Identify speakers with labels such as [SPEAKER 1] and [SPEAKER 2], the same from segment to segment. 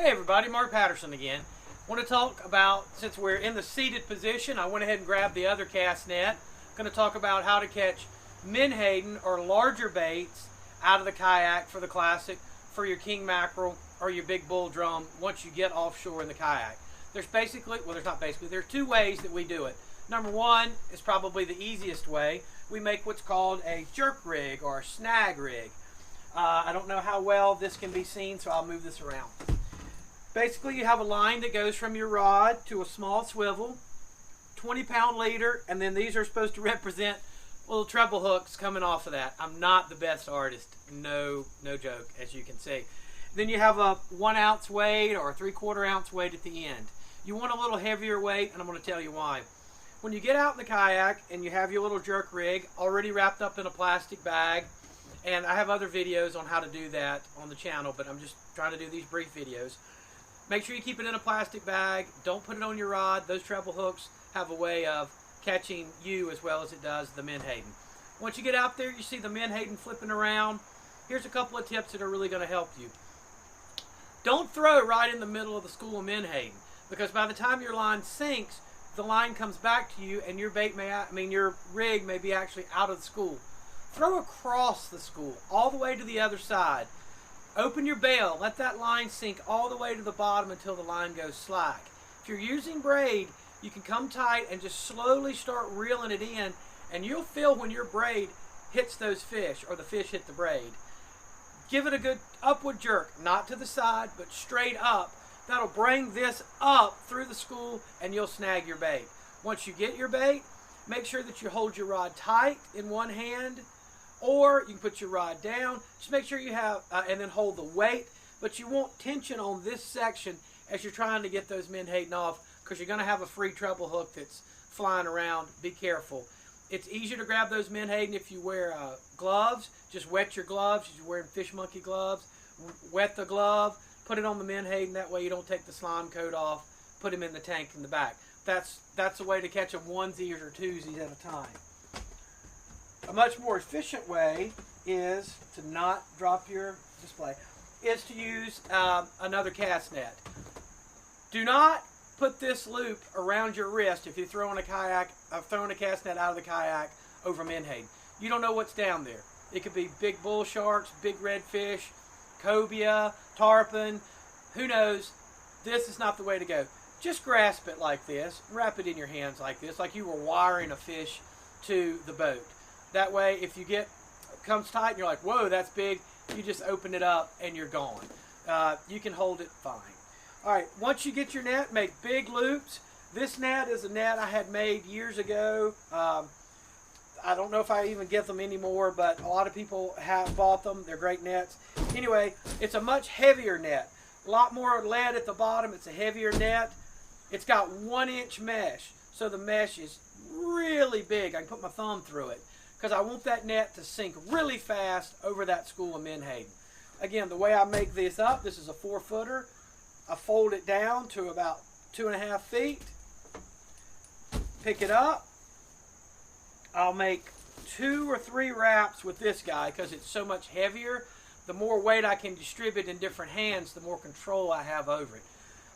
[SPEAKER 1] Hey everybody, Mark Patterson again. I want to talk about, since we're in the seated position, I went ahead and grabbed the other cast net. I'm going to talk about how to catch menhaden or larger baits out of the kayak for the classic, for your king mackerel or your big bull drum once you get offshore in the kayak. There's there's two ways that we do it. Number one is probably the easiest way. We make what's called a jerk rig or a snag rig. I don't know how well this can be seen, so I'll move this around. Basically, you have a line that goes from your rod to a small swivel, 20-pound leader, and then these are supposed to represent little treble hooks coming off of that. I'm not the best artist, no joke, as you can see. Then you have a 1 ounce weight or a 3/4 ounce weight at the end. You want a little heavier weight, and I'm going to tell you why. When you get out in the kayak and you have your little jerk rig already wrapped up in a plastic bag, and I have other videos on how to do that on the channel, but I'm just trying to do these brief videos. Make sure you keep it in a plastic bag. Don't put it on your rod. Those treble hooks have a way of catching you as well as it does the menhaden. Once you get out there, you see the menhaden flipping around. Here's a couple of tips that are really going to help you. Don't throw right in the middle of the school of menhaden, because by the time your line sinks, the line comes back to you and your your rig may be actually out of the school. Throw across the school, all the way to the other side. Open your bail, let that line sink all the way to the bottom until the line goes slack. If you're using braid, you can come tight and just slowly start reeling it in, and you'll feel when your braid hits those fish, or the fish hit the braid. Give it a good upward jerk, not to the side, but straight up. That'll bring this up through the school, and you'll snag your bait. Once you get your bait, make sure that you hold your rod tight in one hand, or you can put your rod down. Just make sure you have, and then hold the weight, but you want tension on this section as you're trying to get those menhaden off, because you're going to have a free treble hook that's flying around. Be careful. It's easier to grab those menhaden if you wear gloves. Just wet your gloves. If you're wearing fish monkey gloves, wet the glove, put it on the menhaden. That way you don't take the slime coat off. Put them in the tank in the back. That's a way to catch them onesies or twosies at a time. A much more efficient way is to not drop your display, is to use another cast net. Do not put this loop around your wrist if you're throwing a cast net out of the kayak over menhaden. You don't know what's down there. It could be big bull sharks, big redfish, cobia, tarpon, who knows. This is not the way to go. Just grasp it like this, wrap it in your hands like this, like you were wiring a fish to the boat. That way, if it comes tight and you're like, whoa, that's big, you just open it up and you're gone. You can hold it fine. All right, once you get your net, make big loops. This net is a net I had made years ago. I don't know if I even get them anymore, but a lot of people have bought them. They're great nets. Anyway, it's a much heavier net. A lot more lead at the bottom. It's a heavier net. It's got 1-inch mesh, so the mesh is really big. I can put my thumb through it, because I want that net to sink really fast over that school of menhaden. Again, the way I make this up, this is a 4-footer. I fold it down to about 2.5 feet. Pick it up. I'll make 2 or 3 wraps with this guy because it's so much heavier. The more weight I can distribute in different hands, the more control I have over it.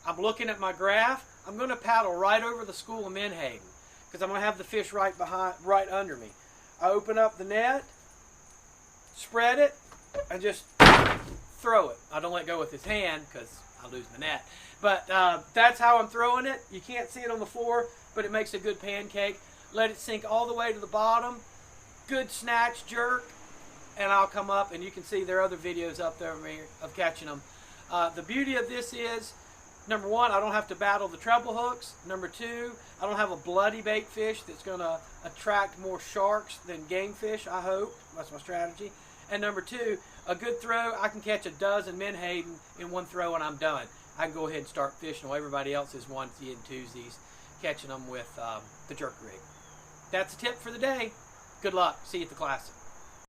[SPEAKER 1] I'm looking at my graph. I'm going to paddle right over the school of menhaden because I'm going to have the fish right under me. I open up the net, spread it, and just throw it. I don't let go with his hand because I lose my net. But that's how I'm throwing it. You can't see it on the floor, but it makes a good pancake. Let it sink all the way to the bottom. Good snatch jerk, and I'll come up, and you can see there are other videos up there of catching them. The beauty of this is, number one, I don't have to battle the treble hooks. Number two, I don't have a bloody bait fish that's going to attract more sharks than game fish, I hope. That's my strategy. And number two, a good throw, I can catch a dozen menhaden in one throw and I'm done. I can go ahead and start fishing while everybody else is onesie and twosies, catching them with the jerk rig. That's a tip for the day. Good luck. See you at the Classic.